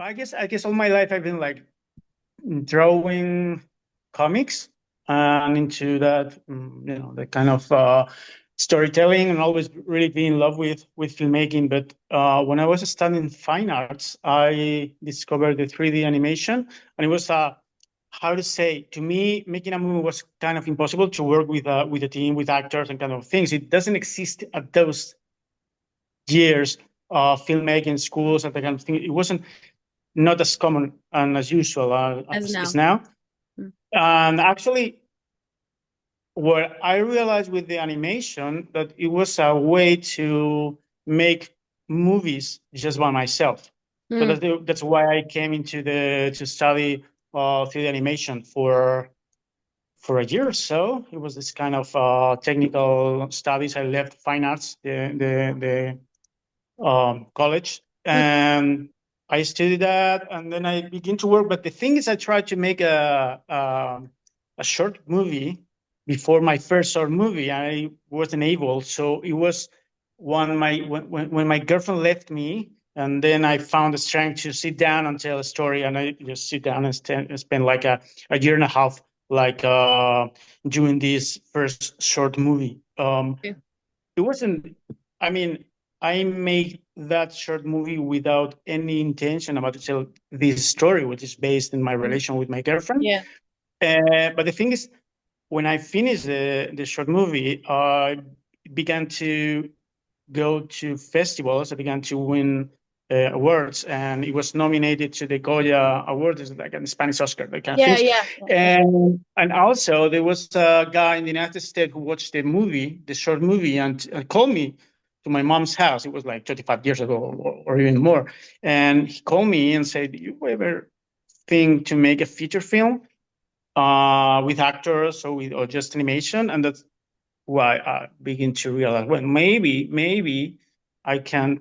I guess all my life I've been like drawing comics and into that, the kind of storytelling, and always really be in love with filmmaking. But when I was studying fine arts, I discovered the 3D animation, and it was how to say, to me, making a movie was kind of impossible to work with a team, with actors and kind of things. It doesn't exist at those years of filmmaking schools and that kind of thing. It wasn't not as common and as usual As as now. now. Mm. And actually, what I realized with the animation, that it was a way to make movies just by myself. So Mm. that's why I came into the to study 3D animation for a year or so. It was this kind of technical studies. I left fine arts, the college, Mm. and I studied that, and then I began to work. But the thing is, I tried to make a short movie before my first short movie. I wasn't able, so it was when my girlfriend left me, and then I found the strength to sit down and tell a story, and I just sit down and spend like a year and a half, like doing this first short movie. Yeah. It wasn't. I mean, I made that short movie without any intention about to tell this story, which is based in my Mm. relation with my girlfriend. Yeah. But the thing is, when I finished the short movie, I began to go to festivals. I began to win awards, and it was nominated to the Goya Award, is like a Spanish Oscar, that kind of Yeah. things. Yeah. Yeah. And also there was a guy in the United States who watched the short movie, and called me to my mom's house. It was like 35 years ago, or even more. And he called me and said, "Do you ever think to make a feature film with actors or just animation?" And that's why I begin to realize, well, maybe I can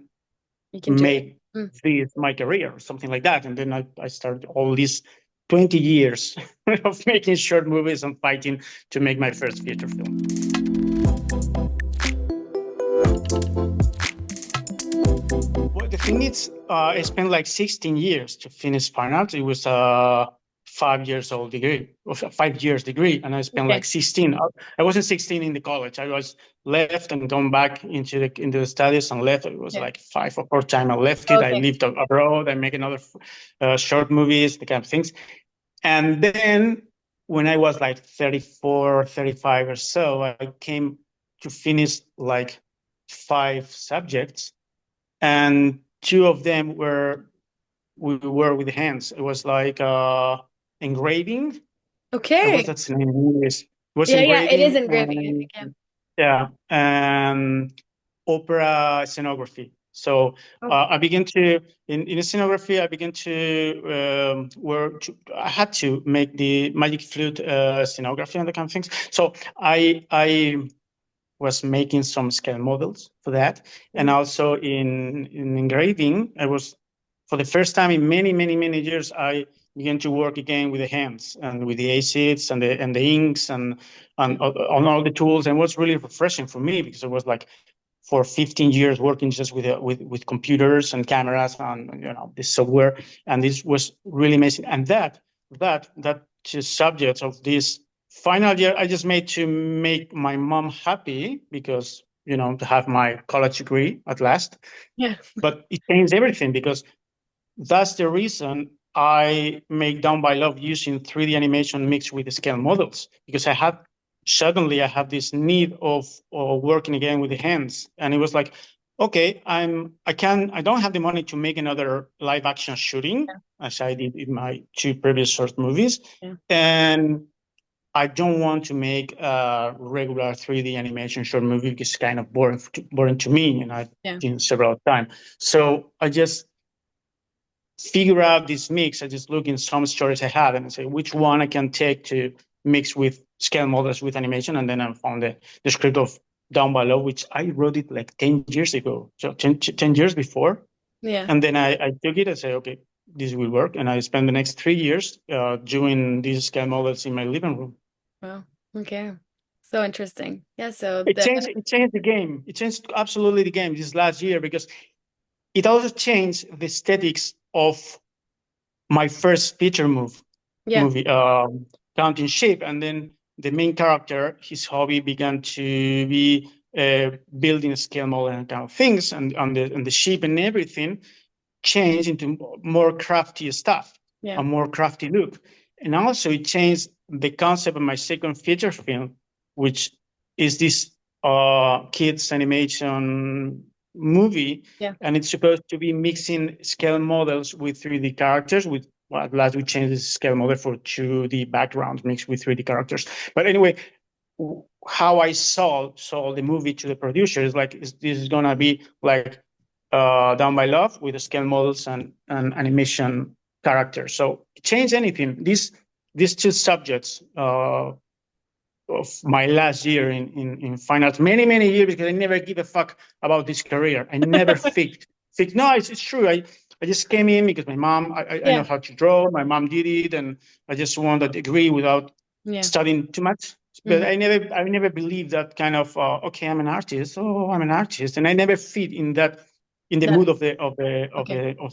You can do it. make Mm. this my career or something like that. And then I started all these 20 years of making short movies and fighting to make my first feature film. Well, the thing is, I spent like 16 years to finish fine arts. It was a 5 years old degree, or 5 years degree, and I spent like Okay. 16. I wasn't 16 in the college. I was left and gone back into the studies and left. It was Yeah. like 5 or 4 times I left it. I Okay. lived abroad. I make another short movies, the kind of things. And then when I was like 34, 35 or so, I came to finish like 5 subjects, and two of them we were with hands. It was like engraving. What's Okay. that name in English? It was Yeah. Yeah. It is engraving, engraving, I think. Yeah. yeah, and opera scenography. So Oh. I began to in scenography. I began to work. I had to make the magic flute scenography and the kind of things. So I was making some scale models for that. And Mm. also in engraving, I was, for the first time in many years, I began to work again with the hands and with the acids and the inks and Mm. on all the tools. And it was really refreshing for me, because it was like for 15 years working just with computers and cameras and this software. And this was really amazing. And that two subjects of this final year I just made to make my mom happy, because to have my college degree at last. Yeah. But it changed everything, because that's the reason I make Down by Love using 3D animation mixed with the scale models, because I have this need of working again with the hands. And it was like, okay, I don't have the money to make another live action shooting as I did in my two previous short movies. Yeah. And I don't want to make a regular 3D animation short movie, because it's kind of boring to me, and I've Yeah. seen several times. So I just figure out this mix. I just look in some stories I have and say which one I can take to mix with scale models with animation. And then I found the script of Down Below, which I wrote it like 10 years ago. So 10 years before. Yeah. And then I took it and said, okay, this will work. And I spent the next 3 years doing these scale models in my living room. Wow. Okay. So interesting. Yeah. So It the changed, it changed the game. It changed absolutely the game this last year, because it also changed the aesthetics of my first feature Yeah. movie, Counting Sheep, and then the main character, his hobby began to be building a scale model and kind of things, and on the sheep and everything changed into more crafty stuff, Yeah. a more crafty look, and also it changed the concept of my second feature film, which is this kids animation movie, Yeah. and it's supposed to be mixing scale models with 3D characters. With well, at last we changed the scale model for 2D backgrounds mixed with 3D characters. But anyway, how I saw the movie to the producers, like this is gonna be like Down by Love with the scale models and animation characters. So change anything. These two subjects of my last year in fine arts, many years, because I never give a fuck about this career. I never think. No, it's true. I just came in because my mom, I know how to draw. My mom did it, and I just wanted a degree without studying too much. But I never believed that kind of okay, I'm an artist. Oh, I'm an artist, and I never fit in the mood of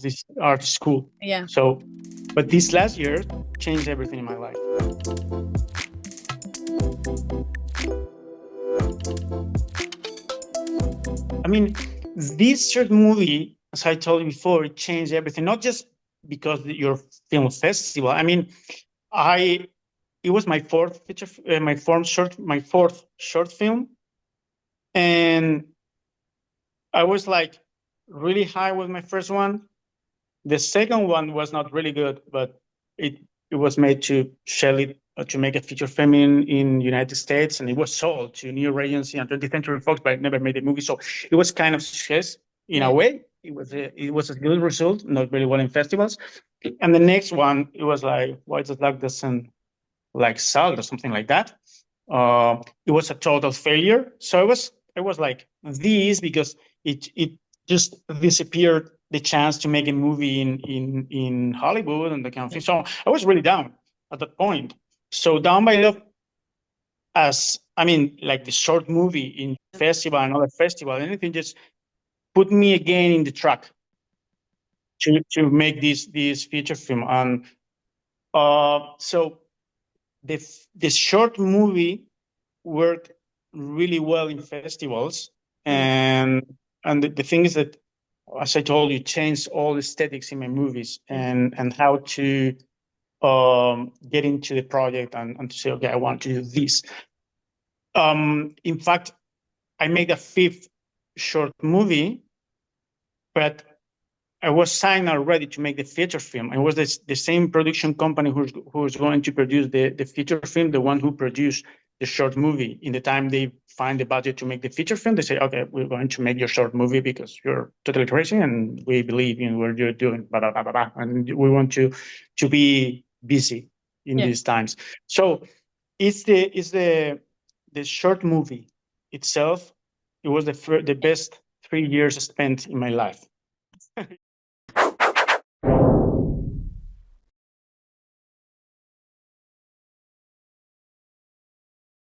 this art school. Yeah. So, but this last year changed everything in my life. I mean, this short movie, as I told you before, it changed everything. Not just because your film festival. I mean, it was my fourth feature, my fourth short film, and I was like really high with my first one. The second one was not really good, but it was made to sell it to make a feature film in United States, and it was sold to New Regency and 20th Century Fox, but it never made a movie. So it was kind of success in a way. It was a good result, not very well in festivals. And the next one, it was like, why does luck doesn't like sell or something like that? It was a total failure. So I was like this because it just disappeared the chance to make a movie in Hollywood and the kind of thing. So I was really down at that point. So Down by Love, as I mean, like the short movie in festival and other festival, anything just put me again in the track to make this feature film. And so the short movie worked really well in festivals, and the thing is that, as I told you, changed all aesthetics in my movies and how to get into the project and to say, okay, I want to do this. In fact, I made a fifth short movie, but I was signed already to make the feature film. It was the same production company who's going to produce the feature film, the one who produced the short movie. In the time they find the budget to make the feature film, they say, okay, we're going to make your short movie because you're totally crazy and we believe in what you're doing, blah, blah, blah, blah, blah. And we want to be busy in these times. So it's the short movie itself. It was the best 3 years spent in my life.